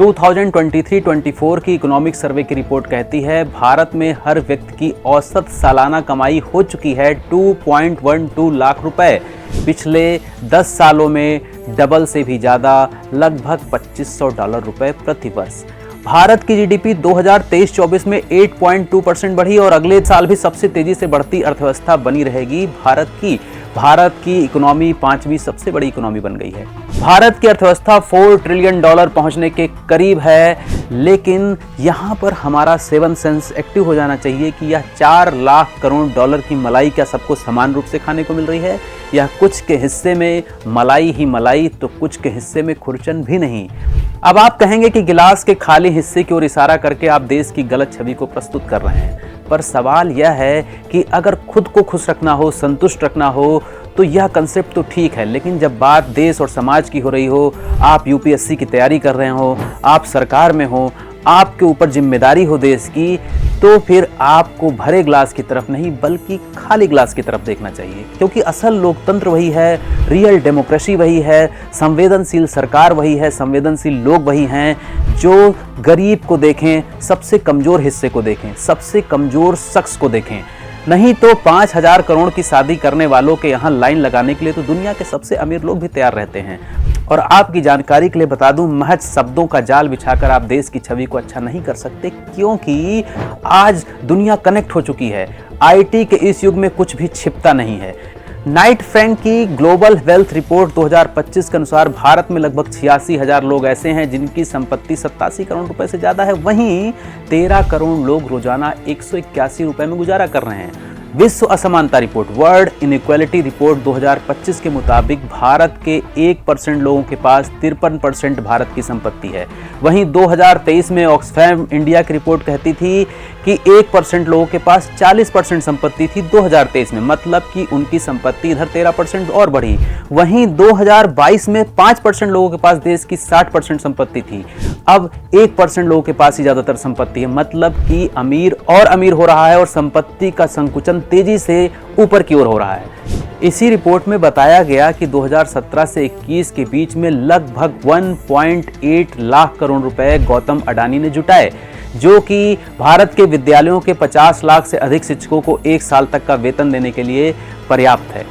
2023-24 की economic survey की report कहती है भारत में हर व्यक्ति की औसत सालाना कमाई हो चुकी है 2.12 लाख रुपए। पिछले 10 सालों में डबल से भी ज़्यादा, लगभग $2500 रुपए प्रति वर्ष। भारत की जीडीपी 2023-24 में 8.2% बढ़ी और अगले साल भी सबसे तेजी से बढ़ती अर्थव्यवस्था बनी रहेगी भारत की इकोनॉमी 5वीं सबसे बड़ी इकोनॉमी बन गई है। भारत की अर्थव्यवस्था $4 ट्रिलियन पहुंचने के करीब है, लेकिन यहाँ पर हमारा सेवन सेंस एक्टिव हो जाना चाहिए कि यह $4 लाख करोड़ की मलाई क्या सबको समान रूप से खाने को मिल रही है? यह कुछ के हिस्से में मलाई ही मलाई तो कुछ के हिस्से में खुरचन भी नहीं। अब आप कहेंगे कि गिलास के खाली हिस्से की ओर इशारा करके आप देश की गलत छवि को प्रस्तुत कर रहे हैं, पर सवाल यह है कि अगर खुद को खुश रखना हो, संतुष्ट रखना हो, तो यह कंसेप्ट तो ठीक है, लेकिन जब बात देश और समाज की हो रही हो, आप यूपीएससी की तैयारी कर रहे हो, आप सरकार में हो, आपके ऊपर जिम्मेदारी हो देश की, तो फिर आपको भरे ग्लास की तरफ नहीं बल्कि खाली ग्लास की तरफ देखना चाहिए। क्योंकि असल लोकतंत्र वही है, रियल डेमोक्रेसी वही है, संवेदनशील सरकार वही है, संवेदनशील लोग वही हैं जो गरीब को देखें, सबसे कमज़ोर हिस्से को देखें, सबसे कमज़ोर शख्स को देखें। नहीं तो 5,000 करोड़ की शादी करने वालों के यहाँ लाइन लगाने के लिए तो दुनिया के सबसे अमीर लोग भी तैयार रहते हैं। और आपकी जानकारी के लिए बता दूं, महज शब्दों का जाल बिछाकर आप देश की छवि को अच्छा नहीं कर सकते, क्योंकि आज दुनिया कनेक्ट हो चुकी है। आईटी के इस युग में कुछ भी छिपता नहीं है। नाइट फ्रैंक की ग्लोबल वेल्थ रिपोर्ट 2025 के अनुसार भारत में लगभग 86,000 लोग ऐसे हैं जिनकी संपत्ति 87 करोड़ रुपए से ज़्यादा है। वहीं 13 करोड़ लोग रोजाना 181 रुपए में गुजारा कर रहे हैं। विश्व असमानता रिपोर्ट वर्ल्ड इनइक्वालिटी रिपोर्ट 2025 के मुताबिक भारत के 1% लोगों के पास 53% भारत की संपत्ति है। वहीं 2023 में ऑक्सफैम इंडिया की रिपोर्ट कहती थी कि 1% लोगों के पास 40% संपत्ति थी 2023 में, मतलब कि उनकी संपत्ति इधर 13% और बढ़ी। वहीं 2022 में 5% लोगों के पास देश की 60% संपत्ति थी, अब 1% लोगों के पास ही ज्यादातर संपत्ति है, मतलब कि अमीर और अमीर हो रहा है और संपत्ति का संकुचन तेजी से ऊपर की ओर हो रहा है। इसी रिपोर्ट में बताया गया कि 2017 से 21 के बीच में लगभग 1.8 लाख करोड़ रुपए गौतम अडानी ने जुटाए, जो कि भारत के विद्यालयों के 50 लाख से अधिक शिक्षकों को 1 साल तक का वेतन देने के लिए पर्याप्त है।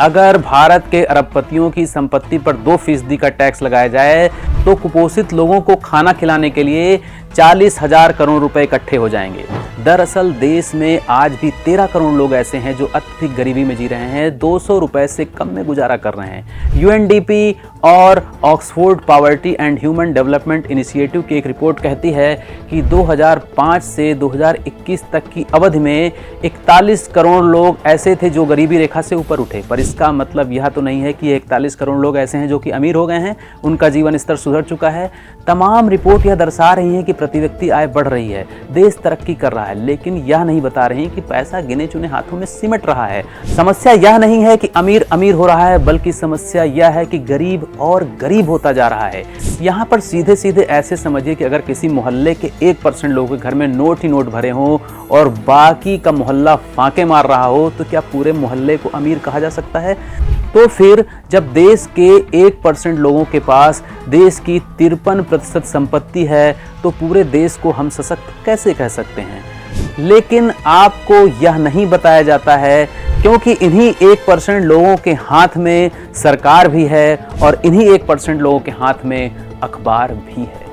अगर भारत के अरबपतियों की संपत्ति पर 2% का टैक्स लगाया जाए तो कुपोषित लोगों को खाना खिलाने के लिए 40,000 करोड़ रुपए इकट्ठे हो जाएंगे। दरअसल देश में आज भी 13 करोड़ लोग ऐसे हैं जो अत्यधिक गरीबी में जी रहे हैं, 200 रुपए से कम में गुजारा कर रहे हैं। यूएनडीपी और Oxford poverty and human development initiative की एक रिपोर्ट कहती है कि 2005 से 2021 तक की अवधि में 41 करोड़ लोग ऐसे थे जो गरीबी रेखा से ऊपर उठे। पर इसका मतलब यह तो नहीं है कि 41 करोड़ लोग ऐसे हैं जो कि अमीर हो गए हैं, उनका जीवन स्तर सुधर चुका है। तमाम रिपोर्ट यह दर्शा रही है कि प्रति व्यक्ति आय बढ़ रही है, देश तरक्की कर रहा है, लेकिन यह नहीं बता रही कि पैसा गिने चुने हाथों में सिमट रहा है। समस्या यह नहीं है कि अमीर अमीर हो रहा है, बल्कि समस्या यह है कि गरीब और गरीब होता जा रहा है। यहाँ पर सीधे सीधे ऐसे समझिए कि अगर किसी मोहल्ले के 1% लोगों के घर में नोट ही नोट भरे हों और बाकी का मोहल्ला फांके मार रहा हो, तो क्या पूरे मोहल्ले को अमीर कहा जा सकता है? तो फिर जब देश के 1% लोगों के पास देश की 53% संपत्ति है, तो पूरे देश को हम सशक्त कैसे कह सकते हैं? लेकिन आपको यह नहीं बताया जाता है, क्योंकि इन्हीं 1% लोगों के हाथ में सरकार भी है और इन्हीं 1% लोगों के हाथ में अखबार भी है।